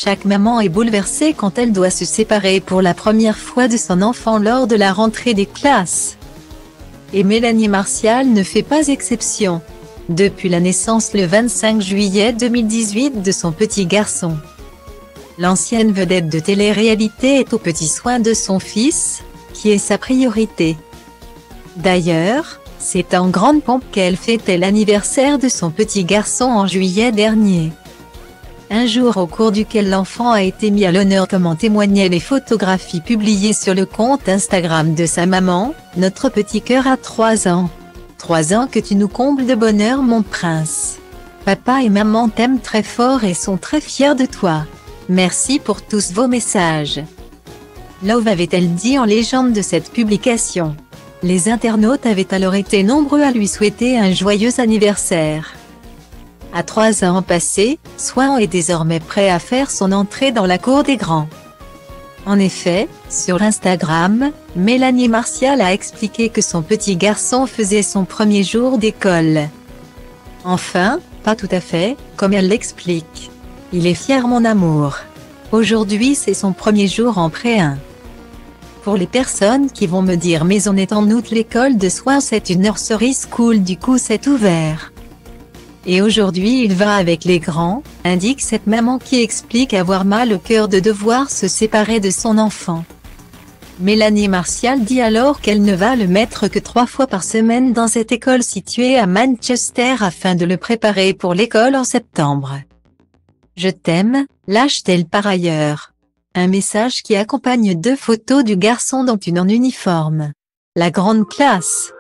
Chaque maman est bouleversée quand elle doit se séparer pour la première fois de son enfant lors de la rentrée des classes. Et Mélanie Martial ne fait pas exception. Depuis la naissance le 25 juillet 2018 de son petit garçon, l'ancienne vedette de télé-réalité est aux petits soins de son fils, qui est sa priorité. D'ailleurs, c'est en grande pompe qu'elle fêtait l'anniversaire de son petit garçon en juillet dernier. Un jour au cours duquel l'enfant a été mis à l'honneur comme en témoignaient les photographies publiées sur le compte Instagram de sa maman. Notre petit cœur a 3 ans. 3 ans que tu nous combles de bonheur mon prince. Papa et maman t'aiment très fort et sont très fiers de toi. Merci pour tous vos messages. Love avait-elle dit en légende de cette publication. Les internautes avaient alors été nombreux à lui souhaiter un joyeux anniversaire. À 3 ans passés, Swan est désormais prêt à faire son entrée dans la cour des grands. En effet, sur Instagram, Mélanie Martial a expliqué que son petit garçon faisait son premier jour d'école. Enfin, pas tout à fait, comme elle l'explique. Il est fier mon amour. Aujourd'hui c'est son premier jour en pré-1. Pour les personnes qui vont me dire mais on est en août, l'école de Swan c'est une nursery school, du coup c'est ouvert. Et aujourd'hui il va avec les grands, indique cette maman qui explique avoir mal au cœur de devoir se séparer de son enfant. Mélanie Martial dit alors qu'elle ne va le mettre que 3 fois par semaine dans cette école située à Manchester afin de le préparer pour l'école en septembre. Je t'aime, lâche-t-elle par ailleurs. Un message qui accompagne 2 photos du garçon dont une en uniforme. La grande classe.